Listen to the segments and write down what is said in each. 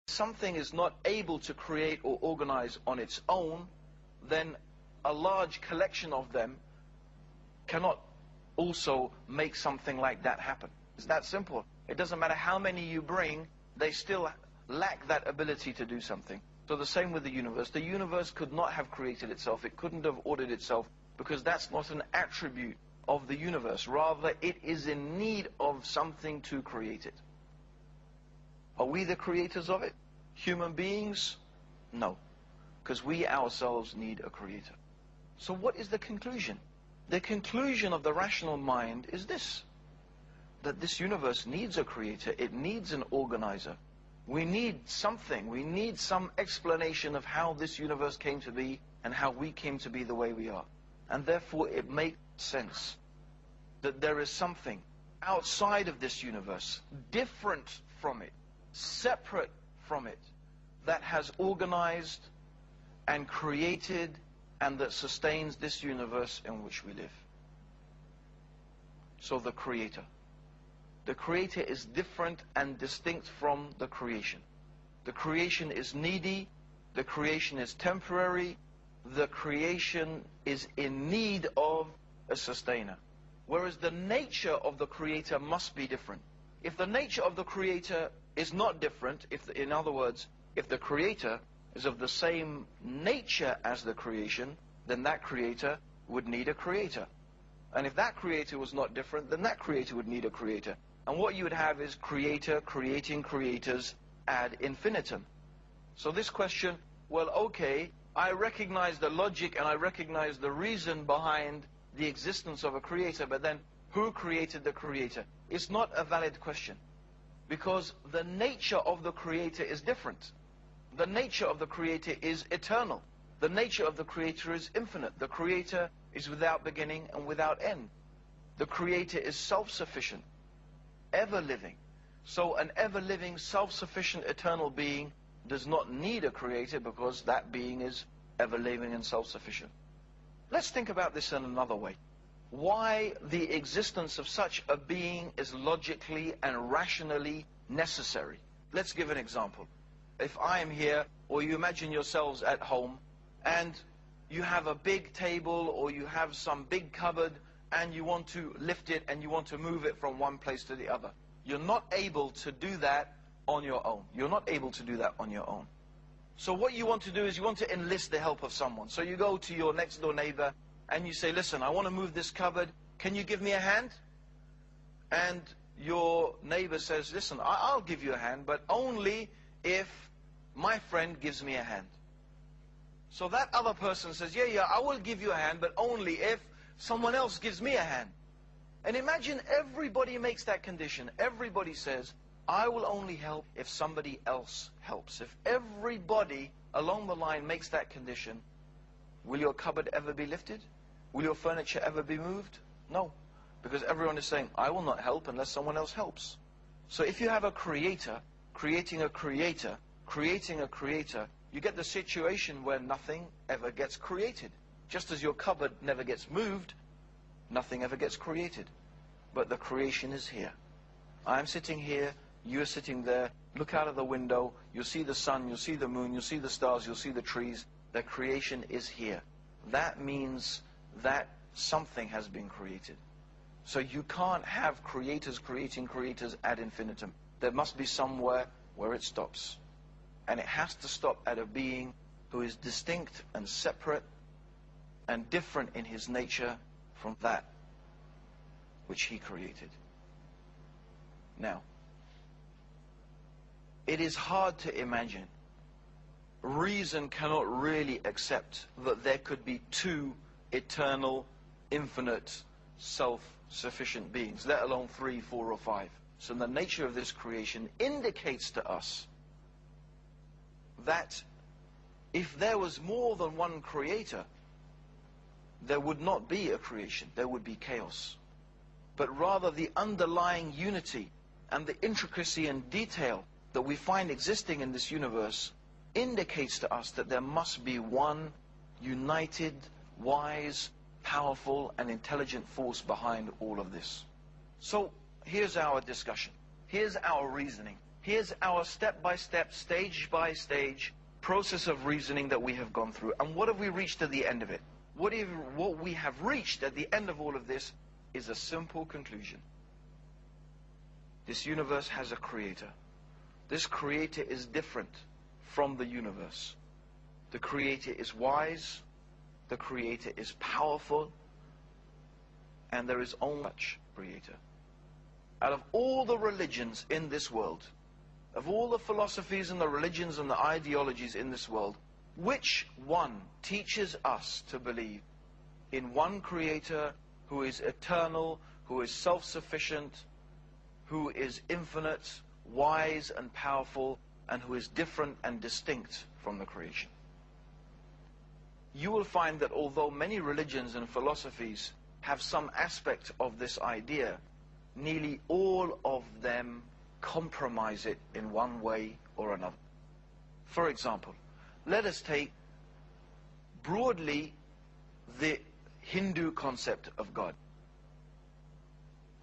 something is not able to create or organize on its own, then a large collection of them cannot also make something like that happen. It's that simple. It doesn't matter how many you bring, they still lack that ability to do something. So the same with the universe. The universe could not have created itself. It couldn't have ordered itself, because that's not an attribute of the universe. Rather, it is in need of something to create it. Are we the creators of it? Human beings? No. Because we ourselves need a creator. So what is the conclusion? The conclusion of the rational mind is this: that this universe needs a creator. It needs an organizer. We need something. We need some explanation of how this universe came to be and how we came to be the way we are. And therefore it makes sense that there is something outside of this universe, different from it, separate from it, that has organized and created and that sustains this universe in which we live. So the creator. The creator is different and distinct from the creation. The creation is needy. The creation is temporary. The creation is in need of a sustainer. Whereas the nature of the creator must be different. If the nature of the creator is not different, in other words, if the creator is of the same nature as the creation, then that creator would need a creator. And if that creator was not different, then that creator would need a creator. And what you would have is creator creating creators ad infinitum. So this question, well, okay, I recognize the logic and I recognize the reason behind the existence of a creator, but then who created the creator? It's not a valid question, because the nature of the creator is different. The nature of the creator is eternal. The nature of the creator is infinite. The creator is without beginning and without end. The creator is self-sufficient, ever-living. So an ever-living, self-sufficient, eternal being does not need a creator, because that being is ever-living and self-sufficient. Let's think about this in another way. Why the existence of such a being is logically and rationally necessary. Let's give an example. If I am here, or you imagine yourselves at home, and you have a big table or you have some big cupboard, and you want to lift it and you want to move it from one place to the other. You're not able to do that on your own. You're not able to do that on your own. So what you want to do is you want to enlist the help of someone. So you go to your next door neighbor and you say, listen, I want to move this cupboard. Can you give me a hand? And your neighbor says, listen, I'll give you a hand, but only if my friend gives me a hand. So that other person says, yeah, I will give you a hand, but only if someone else gives me a hand. And imagine everybody makes that condition. Everybody says, I will only help if somebody else helps. If everybody along the line makes that condition, will your cupboard ever be lifted? Will your furniture ever be moved? No. Because everyone is saying, I will not help unless someone else helps. So if you have a creator, creating a creator, creating a creator, you get the situation where nothing ever gets created. Just as your cupboard never gets moved, nothing ever gets created. But the creation is here. I'm sitting here, you're sitting there. Look out of the window, you'll see the sun, you'll see the moon, you'll see the stars, you'll see the trees. The creation is here. That means that something has been created. So you can't have creators creating creators ad infinitum. There must be somewhere where it stops. And it has to stop at a being who is distinct and separate and different in his nature from that which he created. Now, it is hard to imagine. Reason cannot really accept that there could be two eternal, infinite, self-sufficient beings, let alone 3, 4, or 5. So the nature of this creation indicates to us that if there was more than one creator, there would not be a creation, there would be chaos. But rather the underlying unity and the intricacy and detail that we find existing in this universe indicates to us that there must be one united, wise, powerful, and intelligent force behind all of this. So here's our discussion. Here's our reasoning. Here's our step-by-step, stage-by-stage process of reasoning that we have gone through. And what have we reached at the end of it? What we have reached at the end of all of this is a simple conclusion. This universe has a creator. This creator is different from the universe. The creator is wise. The creator is powerful. And there is only one creator. Out of all the religions in this world, of all the philosophies and the religions and the ideologies in this world, which one teaches us to believe in one creator who is eternal, who is self-sufficient, who is infinite, wise and powerful, and who is different and distinct from the creation? You will find that although many religions and philosophies have some aspect of this idea, nearly all of them compromise it in one way or another. For example, let us take broadly the Hindu concept of God.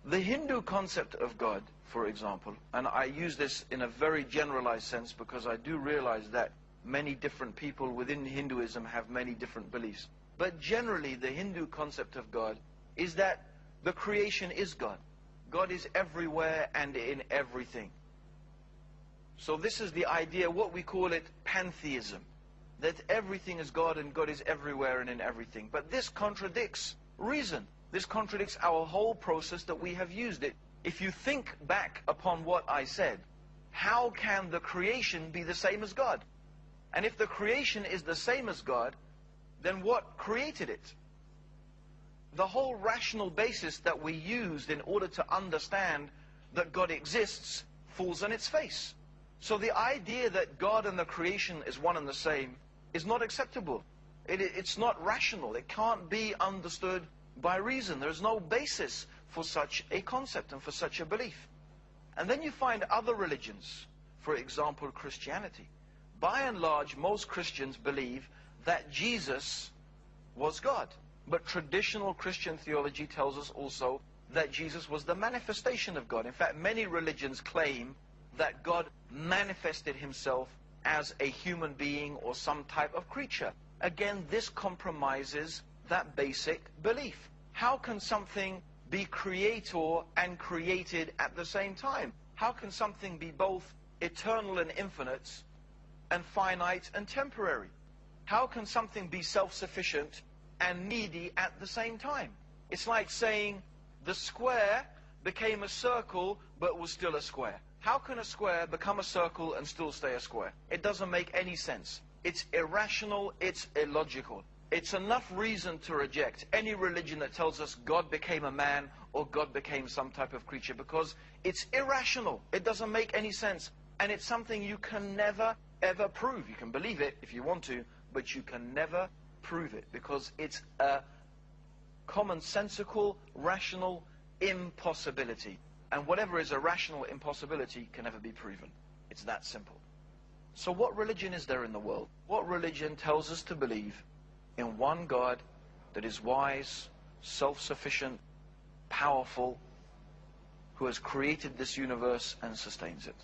The Hindu concept of God, for example, and I use this in a very generalized sense because I do realize that many different people within Hinduism have many different beliefs. But generally, the Hindu concept of God is that the creation is God. God is everywhere and in everything. So this is the idea, what we call it pantheism, that everything is God and God is everywhere and in everything. But this contradicts reason. This contradicts our whole process that we have used it. If you think back upon what I said, how can the creation be the same as God? And if the creation is the same as God, then what created it? The whole rational basis that we used in order to understand that God exists falls on its face. So the idea that God and the creation is one and the same is not acceptable. It's not rational. It can't be understood by reason. There's no basis for such a concept and for such a belief. And then you find other religions, for example, Christianity. By and large, most Christians believe that Jesus was God. But traditional Christian theology tells us also that Jesus was the manifestation of God. In fact, many religions claim that God manifested himself as a human being or some type of creature. Again, this compromises that basic belief. How can something be creator and created at the same time? How can something be both eternal and infinite and finite and temporary? How can something be self-sufficient and needy at the same time? It's like saying the square became a circle but was still a square. How can a square become a circle and still stay a square? It doesn't make any sense. It's irrational, it's illogical. It's enough reason to reject any religion that tells us God became a man or God became some type of creature, because it's irrational. It doesn't make any sense. And it's something you can never ever prove. You can believe it if you want to, but you can never prove it, because it's a commonsensical, rational impossibility. And whatever is a rational impossibility can never be proven. It's that simple. So what religion is there in the world? What religion tells us to believe in one God that is wise, self-sufficient, powerful, who has created this universe and sustains it?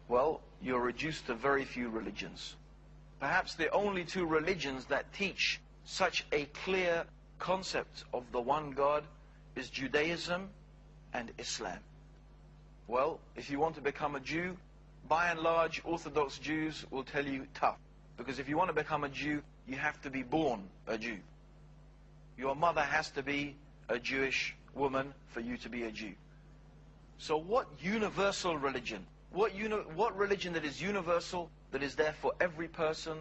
Well, you're reduced to very few religions. Perhaps the only two religions that teach such a clear concept of the one God is Judaism and Islam. Well, if you want to become a Jew, by and large, Orthodox Jews will tell you tough. Because if you want to become a Jew, you have to be born a Jew. Your mother has to be a Jewish woman for you to be a Jew. So what universal religion? What religion that is universal, that is there for every person,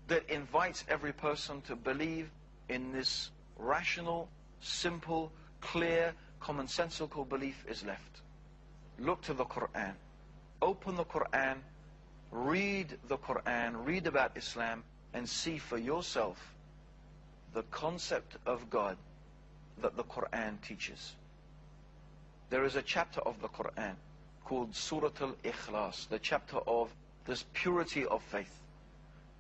that invites every person to believe in this rational, simple, clear, commonsensical belief is left? Look to the Quran. Open the Quran, read the Quran, read about Islam, and see for yourself the concept of God that the Quran teaches. There is a chapter of the Quran called Surah Al-Ikhlas, the chapter of this purity of faith.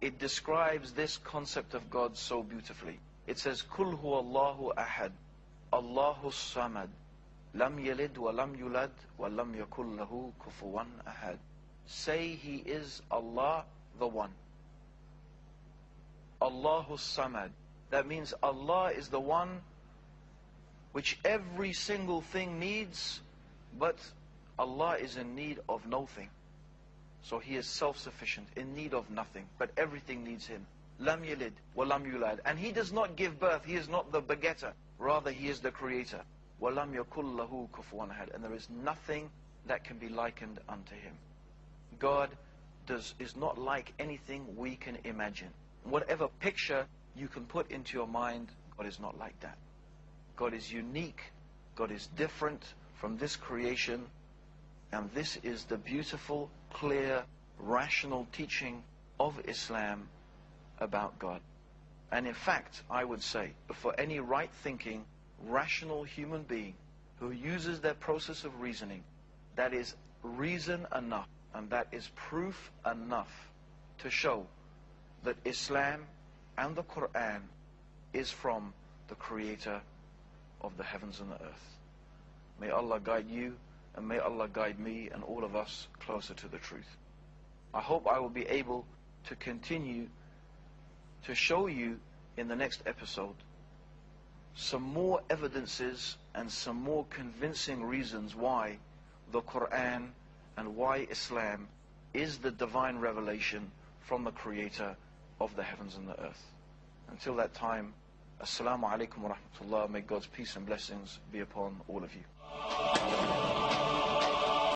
It describes this concept of God so beautifully. It says, Kul huwa Allahu ahad, Allahu samad, لم يلد ولم يولد ولم يكن له كفوا أحد. Say He is Allah the One. Allahu Samad. That means Allah is the one which every single thing needs, but Allah is in need of nothing. So He is self-sufficient, in need of nothing, but everything needs Him. Lam yalid wa lam yulad. And He does not give birth, He is not the begetter, rather He is the creator. Wa lam yakul lahu kufuwan ahad. And there is nothing that can be likened unto Him. God is not like anything we can imagine. Whatever picture you can put into your mind, God is not like that. God is unique, God is different from this creation, and this is the beautiful, clear, rational teaching of Islam about God. And in fact, I would say, for any right-thinking, rational human being who uses their process of reasoning, that is reason enough, and that is proof enough to show that Islam and the Quran is from the Creator of the heavens and the earth. May Allah guide you, and may Allah guide me and all of us closer to the truth. I hope I will be able to continue to show you in the next episode some more evidences and some more convincing reasons why the Quran and why Islam is the divine revelation from the Creator of the heavens and the earth. Until that time, Assalamu alaikum wa rahmatullah. May God's peace and blessings be upon all of you.